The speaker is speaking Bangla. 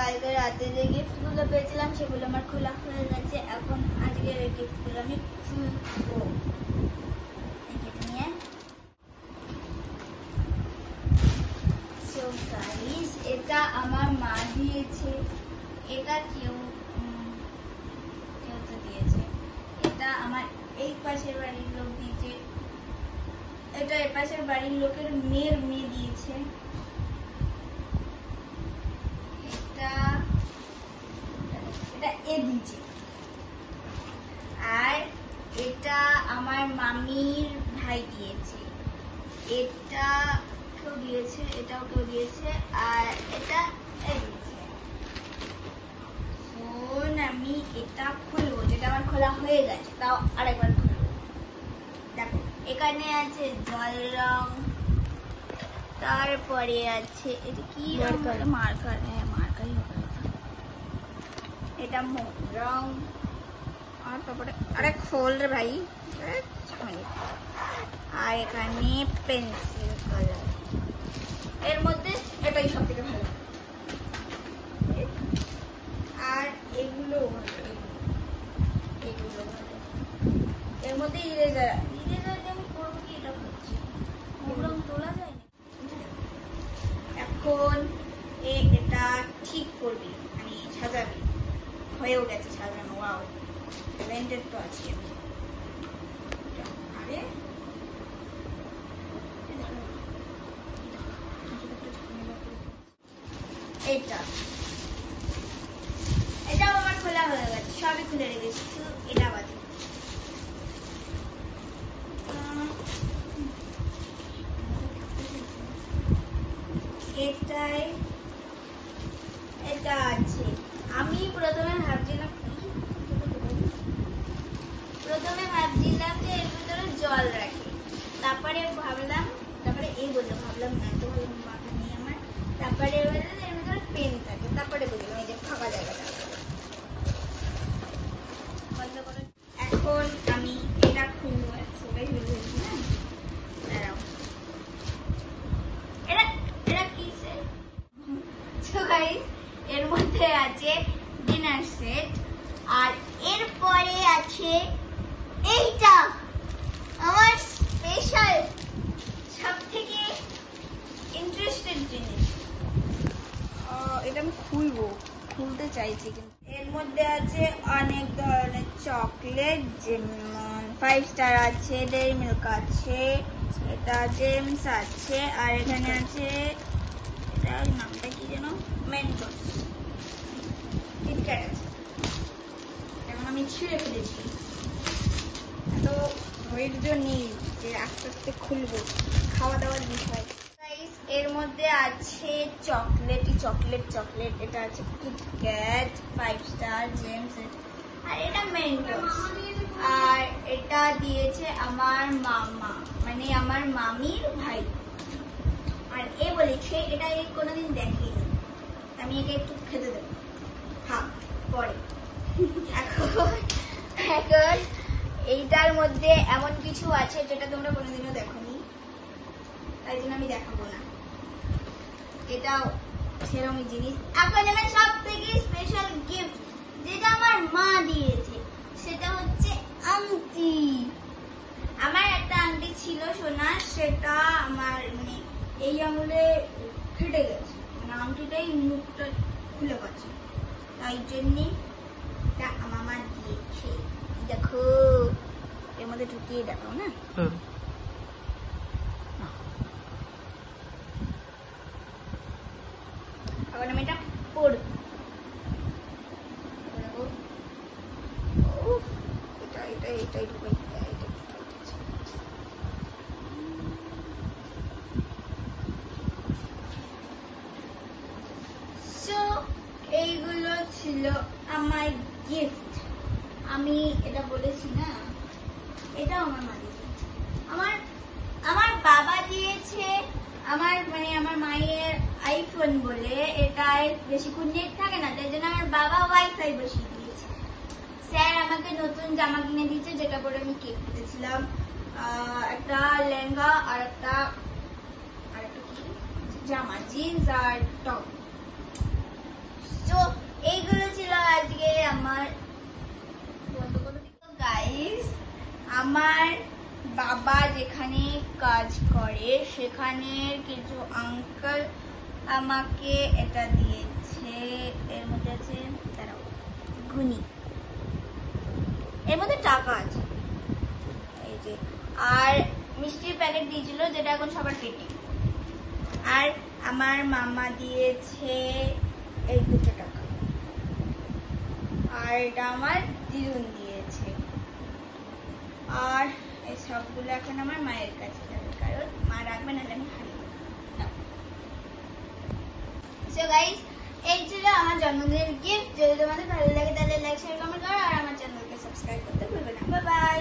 কালকে রাতে যে গিফটগুলো পেয়েছিলাম সেগুলো আমার খোলা হয়ে গেছে। এখন আজকের এই গিফটগুলো আমি খুলবো। নিয়ে এটা আমার মা দিয়েছে, এটা কেউ তো দিয়েছে, এটা আমার এই পাশের বাড়ির লোক দিয়েছে, এটা এই পাশের বাড়ির লোকের মেয়ের মেয়ে দিয়েছে, এটা এ দিয়েছে, আর এটা আমার মামির ভাই দিয়েছে, এটা কেউ দিয়েছে, এটাও কেউ দিয়েছে, আর এটা এ দিয়েছে। এখন আমি এটা খুলবো, যেটা আমার খোলা হয়ে গেছে, তাও আরেকবার খুলবো। দেখো এখানে আছে জল রং, তারপরে আছে এটা কি মার্কার, হ্যাঁ মার্কারই হবে, এটা মোম রং, আর তারপরে আরে খোল রে ভাই, আর এখানে পেন্সিল কালার। এর মধ্যে এটাই সব থেকে ভালো, আর এগুলো এর মধ্যে ইরেজার আমি করবো কি, এটা হচ্ছে মোম রং তোলা যায় না। এখন এটা ঠিক করবি, মানে সাজাবি, হয়েও গেছে সাজানো। ওয়াও, ট্যালেন্টেড তো আছি আমি। আরে এটাও আমার খোলা হয়ে গেছে, সবই খুলে রেখেছি, শুধু এটা বাদে। এটা আছে, আমি প্রথমে ভাবছিলাম যে এর ভিতরে জল রাখি, তারপরে এই বললো, ভাবলাম না তো মাথা নেই আমার, তারপরে এর ভিতরে পেন থাকে, তারপরে বুঝলাম এই যে ফাঁকা জায়গাটা। এখন আমি এটা খুলবো, এর মধ্যে আছে ডিনার সেট, আর এরপরে আছে এইটা আমার স্পেশাল সবথেকে ইন্টারেস্টেড জিনিস। এটা আমি খুলতে চাইছি, কিন্তু এর মধ্যে আছে অনেক ধরনের চকলেট, যেমন 5 স্টার আছে, ডেইরি মিল্ক আছে, এটা জেমস আছে, আর এখানে আছে এটার নামটা কি যেন, মেন্টোস, কিটক্যাট আছে। এখন আমি ছিঁড়ে ফেলেছি, এত ধৈর্য নেই যে আস্তে আস্তে খুলবো, খাওয়া দাওয়ার বিষয়। এর মধ্যে আছে চকলেট, এটা আছে কিটক্যাট, 5 স্টার, জেমস, আর এটা মেন্টোস, আর এটা দিয়েছে আমার মামা, মানে আমার মামির ভাই। আর এ বলেছে এটা কোনোদিন দেখেনি, আমি একে একটু খেতে দেবো, হ্যাঁ পরে। এখন এইটার মধ্যে এমন কিছু আছে যেটা তোমরা কোনোদিনও দেখোনি, তাই জন্য আমি দেখাবো না। এটাও সেরকমই জিনিস। এখন আমার সব থেকে স্পেশাল গিফট যেটা আমার মা দিয়েছে, সেটা হচ্ছে আংটি। আমার একটা আংটি ছিল সোনা, সেটা আমার মানে এই আঙুলে ফেটে গেছে, মানে আংটিটাই মুখটা খুলে গেছে, তাই জন্যে এটা আমার মা দিয়েছে। দেখো এর মধ্যে ঢুকিয়ে দেখাও না, এখন আমি এটা পড়ব, এটাই ঢুকাই। এইগুলো ছিল আমার গিফট। আমি এটা বলেছি না, এটাও আমার মা দিয়েছে। আমার বাবা দিয়েছে, আমার মায়ের আইফোন বলে, এটায় বেশিক্ষণ নেট থাকে না, তাই জন্য আমার বাবা ওয়াইফাই বসিয়ে দিয়েছে। স্যার আমাকে নতুন জামা কিনে দিয়েছে, যেটা পরে আমি কেক কেটেছিলাম, একটা লেহেঙ্গা, আর একটা কি জামা, জিন্স আর টপ। তো আমার বাবা যেখানে কাজ করে সেখানে কিছু আঙ্কেল আমাকে এটা দিয়েছে। এর মধ্যে আছে, দাঁড়াও গুনি, এর মধ্যে টাকা আছে এই যে, আর মিষ্টির প্যাকেট দিয়েছিল যেটা এখন সবার পেটে। আর আমার মামা দিয়েছে এই 200 টাকা, আর এটা আমার দিদুন দিয়েছে। আর এই সবগুলো এখন আমার মায়ের কাছে যাবে, কারণ মা রাখবে না, আমি হারিয়ে দেবো। সো গাইস, এই ছিল আমার জন্মদিনের গিফট। যদি তোমাদের ভালো লাগে তাহলে লাইক শেয়ার কমেন্ট করো, আর আমার চ্যানেলকে সাবস্ক্রাইব করতে ভুলবে না। Bye bye.